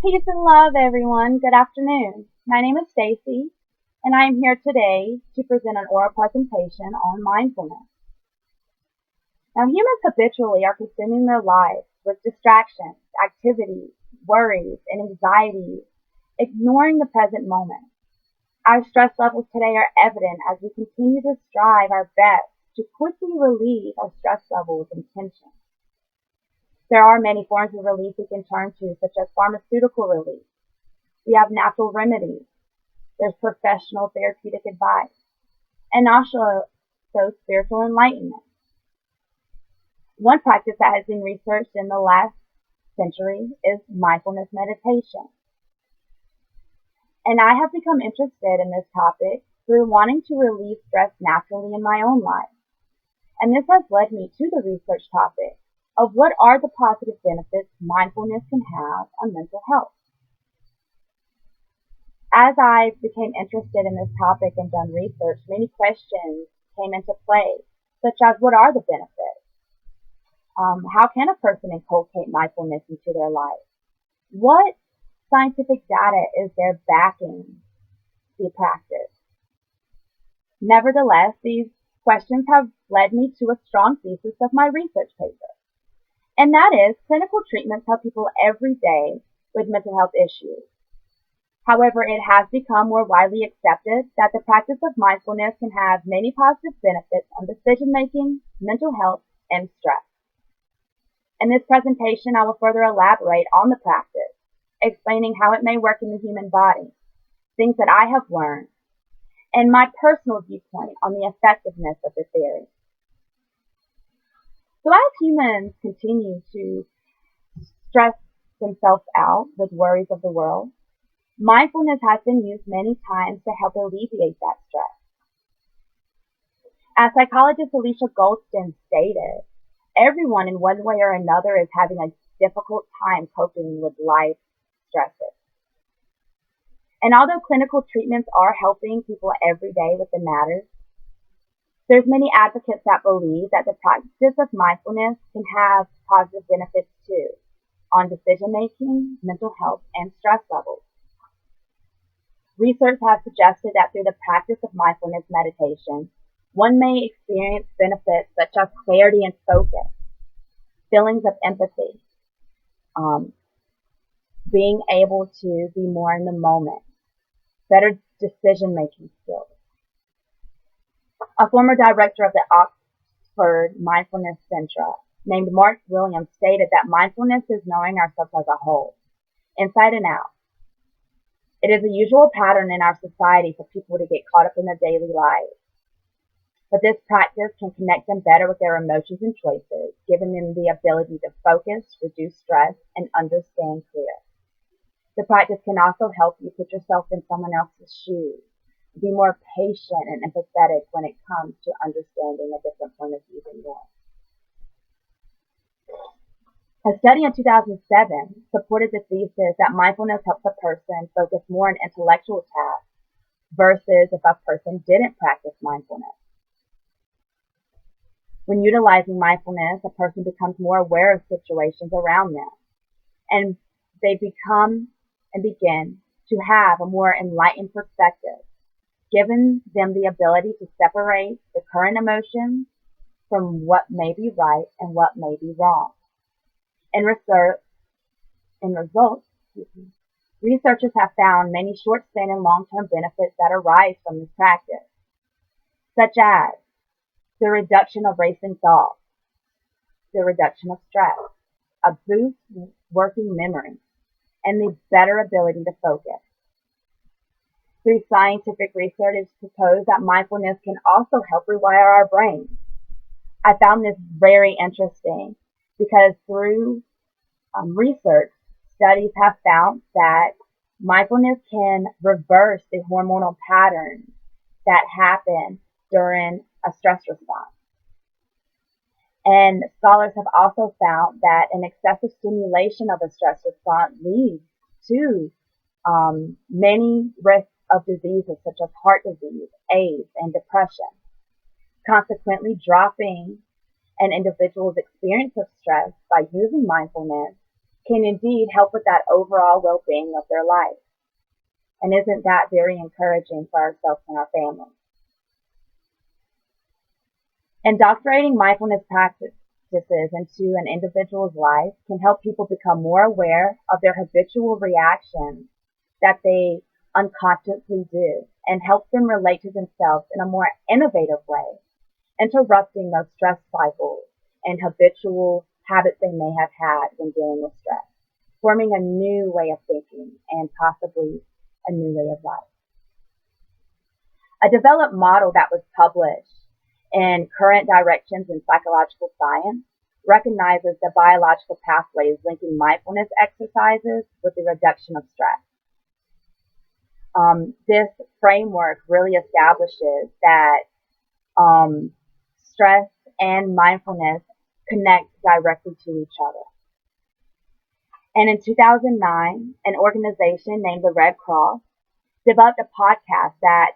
Peace and love, everyone. Good afternoon. My name is Stacy, and I am here today to present an oral presentation on mindfulness. Now, humans habitually are consuming their lives with distractions, activities, worries, and anxieties, ignoring the present moment. Our stress levels today are evident as we continue to strive our best to quickly relieve our stress level with intention. There are many forms of relief we can turn to, such as pharmaceutical relief. We have natural remedies. There's professional therapeutic advice, and also spiritual enlightenment. One practice that has been researched in the last century is mindfulness meditation. And I have become interested in this topic through wanting to relieve stress naturally in my own life. And this has led me to the research topic of what are the positive benefits mindfulness can have on mental health. As I became interested in this topic and done research, many questions came into play, such as what are the benefits? How can a person inculcate mindfulness into their life? What scientific data is there backing the practice? Nevertheless, these questions have led me to a strong thesis of my research paper. And that is, clinical treatments help people every day with mental health issues. However, it has become more widely accepted that the practice of mindfulness can have many positive benefits on decision making, mental health, and stress. In this presentation, I will further elaborate on the practice, explaining how it may work in the human body, things that I have learned, and my personal viewpoint on the effectiveness of the theory. So as humans continue to stress themselves out with worries of the world, mindfulness has been used many times to help alleviate that stress. As psychologist Alicia Goldston stated, everyone in one way or another is having a difficult time coping with life stresses. And although clinical treatments are helping people every day with the matters, there's many advocates that believe that the practice of mindfulness can have positive benefits too on decision making, mental health, and stress levels. Research has suggested that through the practice of mindfulness meditation, one may experience benefits such as clarity and focus, feelings of empathy, being able to be more in the moment, better decision-making skills. A former director of the Oxford Mindfulness Center named Mark Williams stated that mindfulness is knowing ourselves as a whole, inside and out. It is a usual pattern in our society for people to get caught up in their daily lives. But this practice can connect them better with their emotions and choices, giving them the ability to focus, reduce stress, and understand clear. The practice can also help you put yourself in someone else's shoes, be more patient and empathetic when it comes to understanding a different point of view than yours. A study in 2007 supported the thesis that mindfulness helps a person focus more on intellectual tasks versus if a person didn't practice mindfulness. When utilizing mindfulness, a person becomes more aware of situations around them, and they become and begin to have a more enlightened perspective, giving them the ability to separate the current emotions from what may be right and what may be wrong. In results, researchers have found many short-span and long-term benefits that arise from this practice, such as the reduction of racing thoughts, the reduction of stress, a boost working memory, and the better ability to focus. Through scientific research, it's proposed that mindfulness can also help rewire our brains. I found this very interesting because through research, studies have found that mindfulness can reverse the hormonal patterns that happen during a stress response. And scholars have also found that an excessive stimulation of a stress response leads to many risks of diseases such as heart disease, AIDS, and depression. Consequently, dropping an individual's experience of stress by using mindfulness can indeed help with that overall well-being of their life. And isn't that very encouraging for ourselves and our families? Indoctrinating mindfulness practices into an individual's life can help people become more aware of their habitual reactions that they unconsciously do and help them relate to themselves in a more innovative way, interrupting those stress cycles and habitual habits they may have had when dealing with stress, forming a new way of thinking and possibly a new way of life. A developed model that was published in Current Directions in Psychological Science recognizes the biological pathways linking mindfulness exercises with the reduction of stress. This framework really establishes that stress and mindfulness connect directly to each other. And in 2009, an organization named the Red Cross developed a podcast that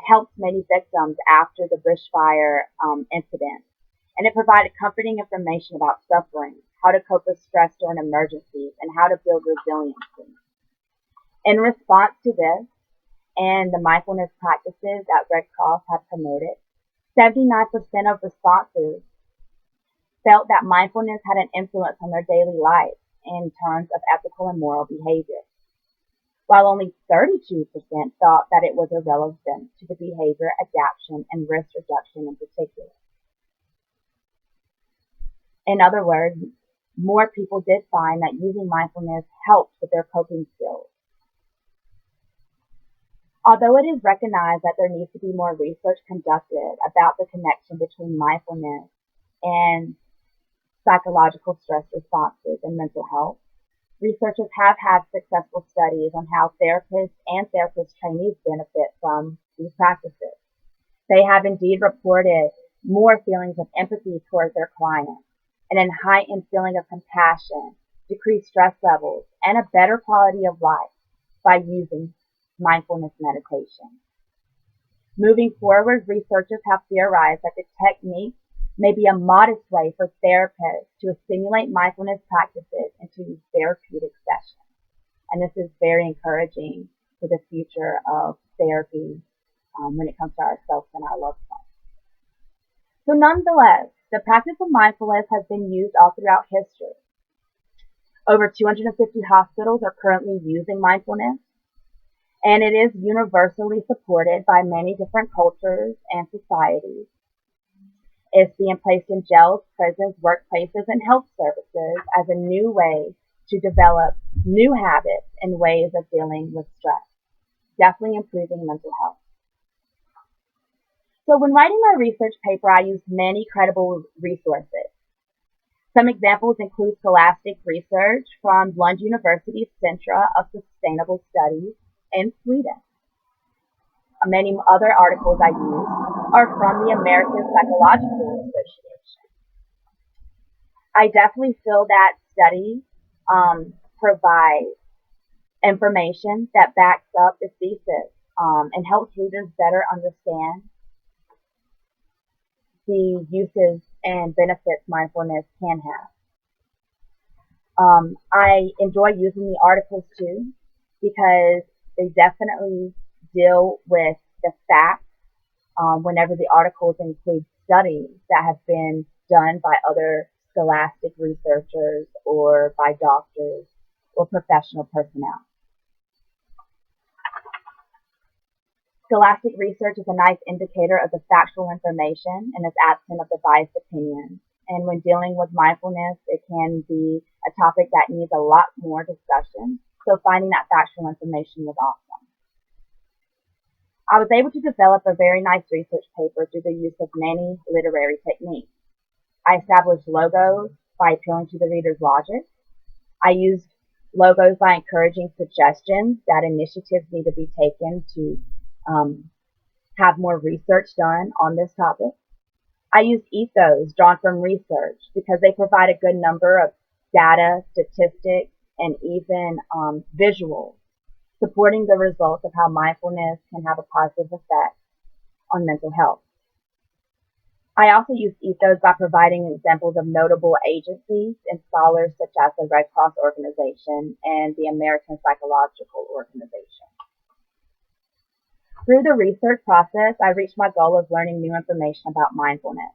helped many victims after the bushfire incident. And it provided comforting information about suffering, how to cope with stress during emergencies, and how to build resiliency. In response to this and the mindfulness practices that Red Cross had promoted, 79% of responses felt that mindfulness had an influence on their daily life in terms of ethical and moral behavior, while only 32% thought that it was irrelevant to the behavior, adaptation, and risk reduction in particular. In other words, more people did find that using mindfulness helps with their coping skills. Although it is recognized that there needs to be more research conducted about the connection between mindfulness and psychological stress responses and mental health, researchers have had successful studies on how therapists and therapist trainees benefit from these practices. They have indeed reported more feelings of empathy towards their clients and a heightened feeling of compassion, decreased stress levels, and a better quality of life by using mindfulness meditation. Moving forward, researchers have theorized that the technique may be a modest way for therapists to assimilate mindfulness practices into therapeutic sessions. And this is very encouraging for the future of therapy when it comes to ourselves and our loved ones. So nonetheless, the practice of mindfulness has been used all throughout history. Over 250 hospitals are currently using mindfulness, and it is universally supported by many different cultures and societies. It's being placed in jails, prisons, workplaces, and health services as a new way to develop new habits and ways of dealing with stress, definitely improving mental health. So when writing my research paper, I used many credible resources. Some examples include scholastic research from Lund University's Centre of Sustainable Studies in Sweden. Many other articles I use are from the American Psychological Association. I definitely feel that studies provide information that backs up the thesis and helps readers better understand the uses and benefits mindfulness can have. I enjoy using the articles too because they definitely deal with the facts whenever the articles include studies that have been done by other scholastic researchers or by doctors or professional personnel. Scholastic research is a nice indicator of the factual information and is absent of the biased opinions. And when dealing with mindfulness, it can be a topic that needs a lot more discussion. So finding that factual information was awesome. I was able to develop a very nice research paper through the use of many literary techniques. I established logos by appealing to the reader's logic. I used logos by encouraging suggestions that initiatives need to be taken to have more research done on this topic. I used ethos drawn from research because they provide a good number of data, statistics, and even visuals supporting the results of how mindfulness can have a positive effect on mental health. I also use ethos by providing examples of notable agencies and scholars such as the Red Cross organization and the American Psychological Organization. Through the research process, I reached my goal of learning new information about mindfulness.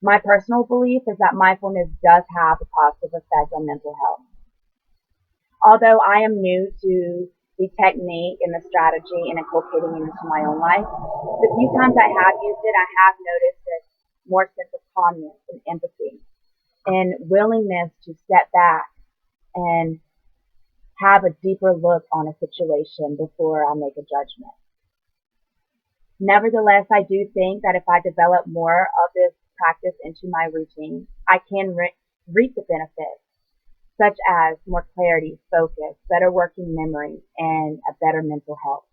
My personal belief is that mindfulness does have a positive effect on mental health. Although I am new to the technique and the strategy and inculcating it into my own life, the few times I have used it, I have noticed a more sense of calmness and empathy and willingness to step back and have a deeper look on a situation before I make a judgment. Nevertheless, I do think that if I develop more of this practice into my routine, I can reap the benefits, such as more clarity, focus, better working memory, and a better mental health.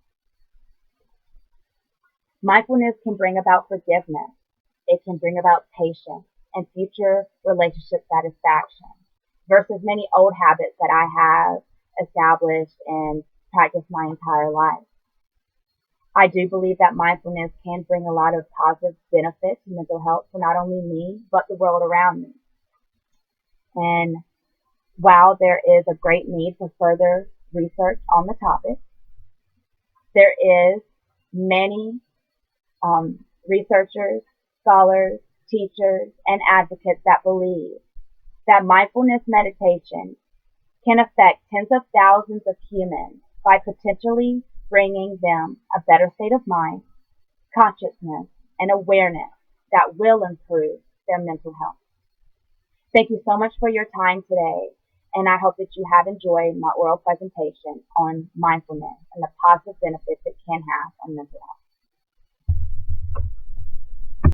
Mindfulness can bring about forgiveness. It can bring about patience and future relationship satisfaction versus many old habits that I have established and practiced my entire life. I do believe that mindfulness can bring a lot of positive benefits to mental health for not only me, but the world around me. And while there is a great need for further research on the topic, there is many researchers, scholars, teachers, and advocates that believe that mindfulness meditation can affect tens of thousands of humans by potentially bringing them a better state of mind, consciousness, and awareness that will improve their mental health. Thank you so much for your time today, and I hope that you have enjoyed my oral presentation on mindfulness and the positive benefits it can have on mental health.